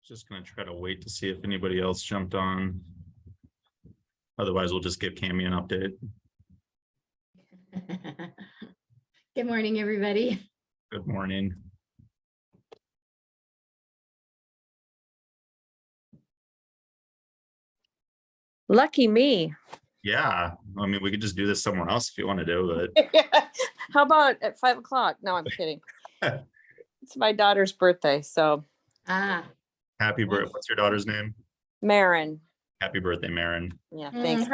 Just gonna try to wait to see if anybody else jumped on. Otherwise, we'll just give Cami an update. Good morning, everybody. Good morning. Lucky me. Yeah, I mean, we could just do this somewhere else if you want to do it. How about at 5 o'clock? No, I'm kidding. It's my daughter's birthday, so Happy birthday. What's your daughter's name? Marin. Happy birthday, Marin. Yeah, thanks.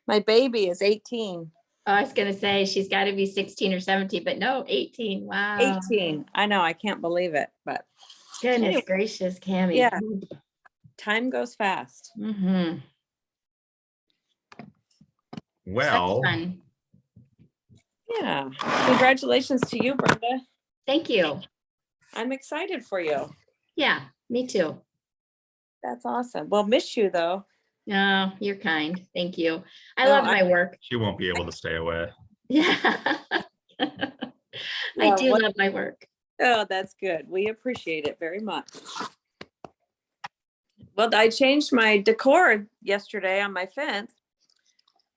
My baby is 18. Oh, I was gonna say she's got to be 16 or 17, but no, 18. Wow. 18. I know, I can't believe it, but Goodness Anyway. gracious, Cami. Yeah. time goes fast. Mm-hmm. Well, Fun. Yeah. Congratulations to you, Brenda. Thank you. I'm excited for you. Yeah, me too. That's awesome. We'll miss you though. No, you're kind. Thank you. I No, love my work. she won't be able to stay away. Yeah. I do what- love my work. Oh, that's good. We appreciate it very much. Well, I changed my decor yesterday on my fence.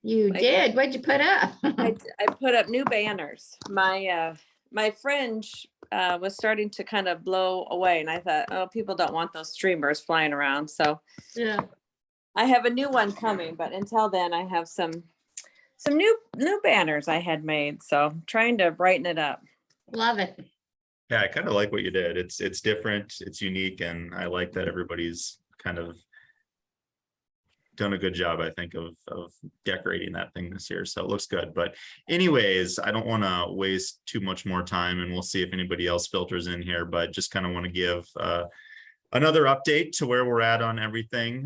You did. What'd you put up? I put up new banners. My fringe was starting to kind of blow away, and I thought, oh, people don't want those streamers flying around. So Yeah. I have a new one coming, but until then, I have some new banners I had made. So I'm trying to brighten it up. Love it. Yeah, I kind of like what you did. It's different, it's unique, and I like that everybody's kind of done a good job, I think, of decorating that thing this year. So it looks good. But anyways, I don't want to waste too much more time, and we'll see if anybody else filters in here, but just kind of want to give another update to where we're at on everything.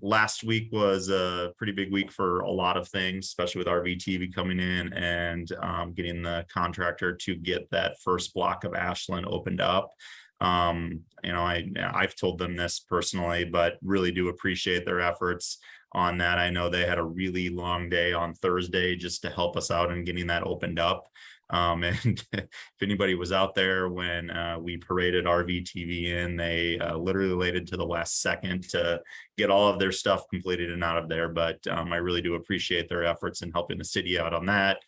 Last week was a pretty big week for a lot of things, especially with RVTV coming in and getting the contractor to get that first block of Ashland opened up. I've told them this personally, but really do appreciate their efforts on that. I know they had a really long day on Thursday just to help us out in getting that opened up. And if anybody was out there when we paraded RVTV in, they literally waited to the last second to get all of their stuff completed and out of there. But I really do appreciate their efforts in helping the city out on that.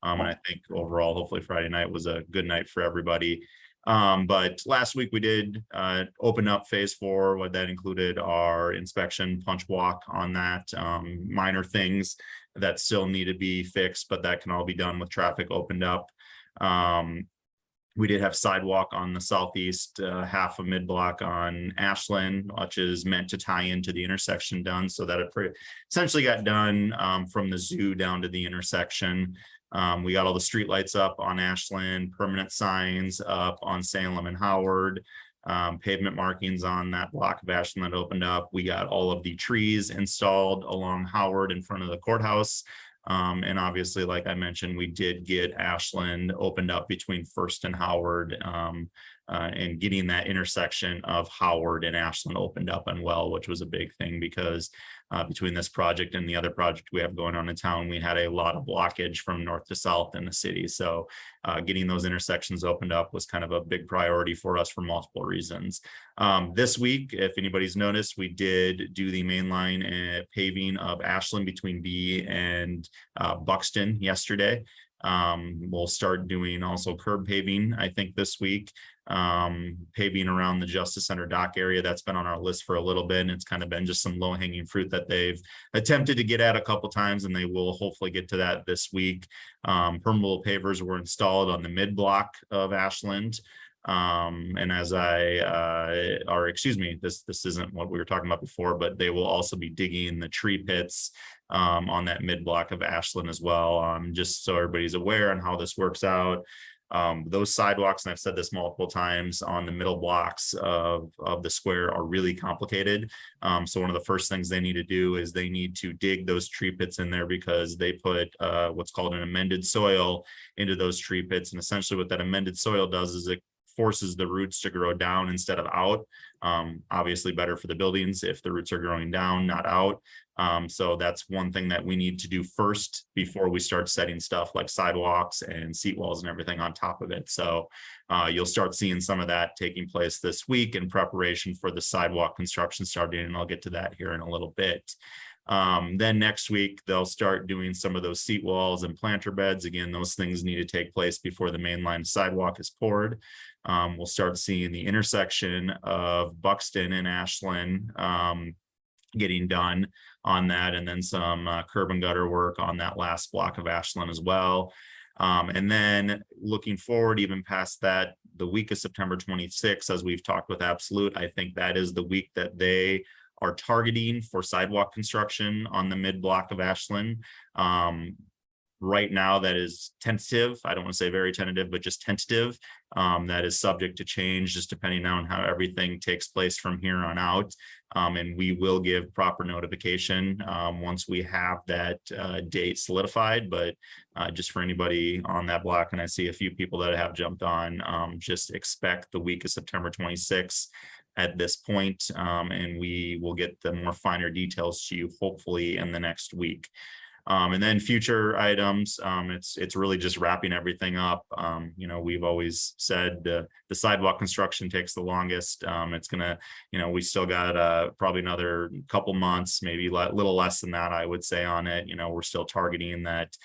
And I think overall, hopefully Friday night was a good night for everybody. But last week we did open up phase 4. What that included our inspection punch walk on that, minor things that still need to be fixed, but that can all be done with traffic opened up. We did have sidewalk on the southeast half of mid block on Ashland, which is meant to tie into the intersection done, so that it essentially got done from the zoo down to the intersection. We got all the street lights up on Ashland, permanent signs up on Salem and Howard, pavement markings on that block of Ashland that opened up. We got all of the trees installed along Howard in front of the courthouse. And obviously, like I mentioned, we did get Ashland opened up between First and Howard, and getting that intersection of Howard and Ashland opened up and well, which was a big thing because between this project and the other project we have going on in town, we had a lot of blockage from north to south in the city. So getting those intersections opened up was kind of a big priority for us for multiple reasons. This week, if anybody's noticed, we did do the main line paving of Ashland between B and Buxton yesterday. We'll start doing also curb paving, I think, this week. Paving around the Justice Center dock area. That's been on our list for a little bit, and it's kind of been just some low-hanging fruit that they've attempted to get at a couple times, and they will hopefully get to that this week. Permeable pavers were installed on the mid block of Ashland. And as this isn't what we were talking about before, but they will also be digging the tree pits on that mid block of Ashland as well, just so everybody's aware on how this works out. Those sidewalks, and I've said this multiple times, on the middle blocks of the square are really complicated. So one of the first things they need to do is they need to dig those tree pits in there because they put what's called an amended soil into those tree pits. And essentially what that amended soil does is it forces the roots to grow down instead of out. Obviously better for the buildings if the roots are growing down, not out. So that's one thing that we need to do first before we start setting stuff like sidewalks and seat walls and everything on top of it. So you'll start seeing some of that taking place this week in preparation for the sidewalk construction starting, and I'll get to that here in a little bit. Then next week, they'll start doing some of those seat walls and planter beds. Again, those things need to take place before the main line sidewalk is poured. We'll start seeing the intersection of Buxton and Ashland getting done on that, and then some curb and gutter work on that last block of Ashland as well. And then looking forward, even past that, the week of September 26th, as we've talked with Absolute, I think that is the week that they are targeting for sidewalk construction on the mid block of Ashland. Right now, that is tentative. I don't want to say very tentative, but just tentative. That is subject to change, just depending on how everything takes place from here on out. And we will give proper notification once we have that date solidified. But just for anybody on that block, and I see a few people that have jumped on, just expect the week of September 26th at this point, and we will get the more finer details to you hopefully in the next week. And then future items, it's really just wrapping everything up. You know, we've always said the sidewalk construction takes the longest. It's gonna, you know, we still got probably another couple months, maybe a little less than that, I would say, on it. You know, we're still targeting that,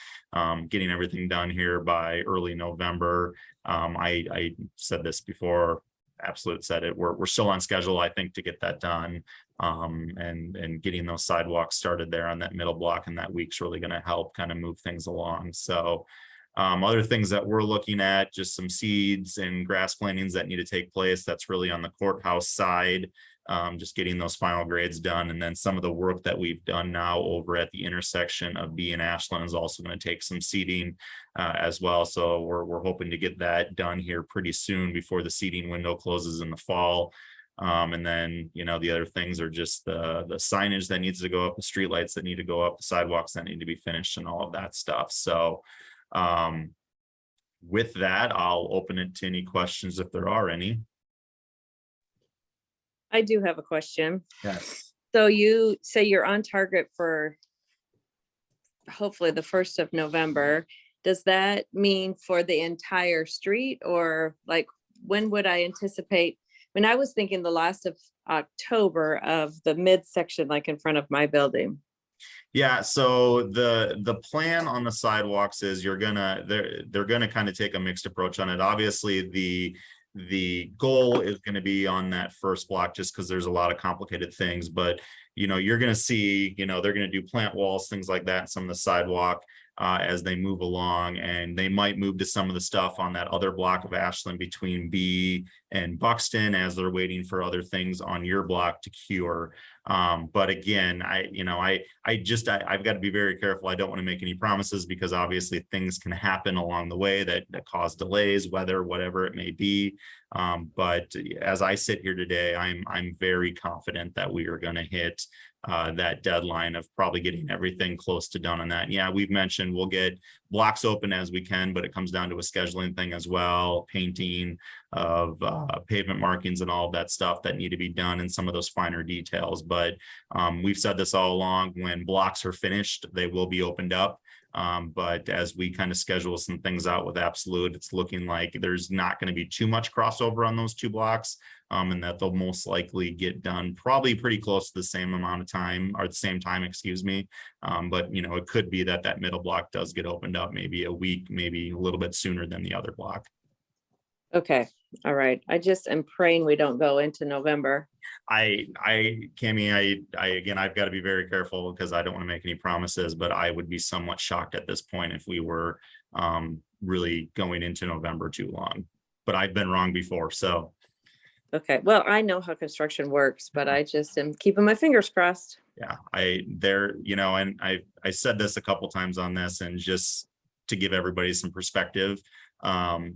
getting everything done here by early November. I said this before, Absolute said it, we're still on schedule, I think, to get that done. And getting those sidewalks started there on that middle block in that week's really going to help kind of move things along. So other things that we're looking at, just some seeds and grass plantings that need to take place. That's really on the courthouse side, just getting those final grades done. And then some of the work that we've done now over at the intersection of B and Ashland is also going to take some seeding as well. So we're hoping to get that done here pretty soon before the seeding window closes in the fall. And then, you know, the other things are just the signage that needs to go up, the streetlights that need to go up, the sidewalks that need to be finished, and all of that stuff. So with that, I'll open it to any questions if there are any. I do have a question. Yes. So you say you're on target for hopefully the 1st of November. Does that mean for the entire street, or like when would I anticipate? When I was thinking the last of October of the midsection, like in front of my building. Yeah, so the plan on the sidewalks is they're gonna kind of take a mixed approach on it. Obviously, the goal is going to be on that first block, just because there's a lot of complicated things. But you know, you're going to see, you know, they're going to do plant walls, things like that, some of the sidewalk as they move along, and they might move to some of the stuff on that other block of Ashland between B and Buxton as they're waiting for other things on your block to cure. But again, I've got to be very careful. I don't want to make any promises, because obviously things can happen along the way that cause delays, weather, whatever it may be. But as I sit here today, I'm very confident that we are going to hit that deadline of probably getting everything close to done on that. Yeah, we've mentioned we'll get blocks open as we can, but it comes down to a scheduling thing as well, painting of pavement markings and all of that stuff that need to be done, and some of those finer details. But we've said this all along, when blocks are finished, they will be opened up. But as we kind of schedule some things out with Absolute, it's looking like there's not going to be too much crossover on those two blocks, and that they'll most likely get done probably pretty close to the same amount of time, or the same time, excuse me. But you know, it could be that that middle block does get opened up maybe a week, maybe a little bit sooner than the other block. Okay. All right. I just am praying we don't go into November. Cammie, again, I've got to be very careful, because I don't want to make any promises, but I would be somewhat shocked at this point if we were really going into November too long. But I've been wrong before, so. Okay. Well, I know how construction works, but I just am keeping my fingers crossed. Yeah, you know, and I said this a couple times on this, and just to give everybody some perspective,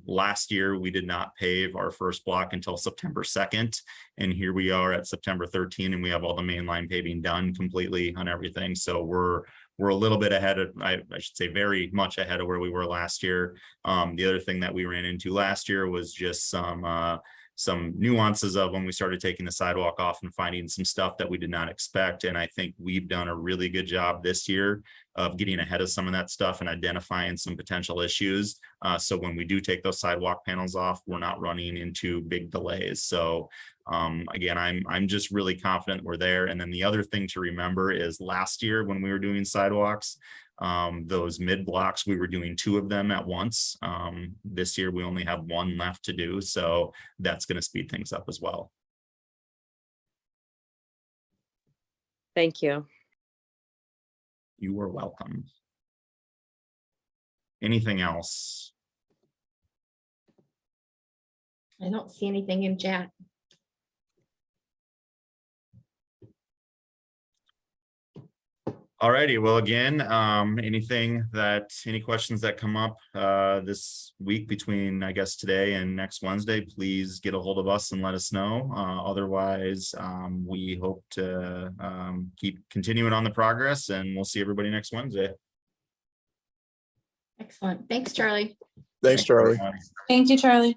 last year we did not pave our first block until September 2nd, and here we are at September 13th, and we have all the mainline paving done completely on everything. So we're a little bit ahead of, I should say very much ahead of where we were last year. The other thing that we ran into last year was just some some nuances of when we started taking the sidewalk off and finding some stuff that we did not expect. And I think we've done a really good job this year of getting ahead of some of that stuff and identifying some potential issues. So when we do take those sidewalk panels off, we're not running into big delays. So again, I'm just really confident we're there. And then the other thing to remember is last year when we were doing sidewalks, those mid blocks, we were doing 2 of them at once. This year we only have 1 left to do, so that's going to speed things up as well. Thank you. You are welcome. Anything else? I don't see anything in chat. Alrighty, well, again, any questions that come up this week between, I guess, today and next Wednesday, please get a hold of us and let us know. Otherwise, we hope to keep continuing on the progress, and we'll see everybody next Wednesday. Excellent. Thanks, Charlie. Thanks, Charlie. everyone. Thank you, Charlie.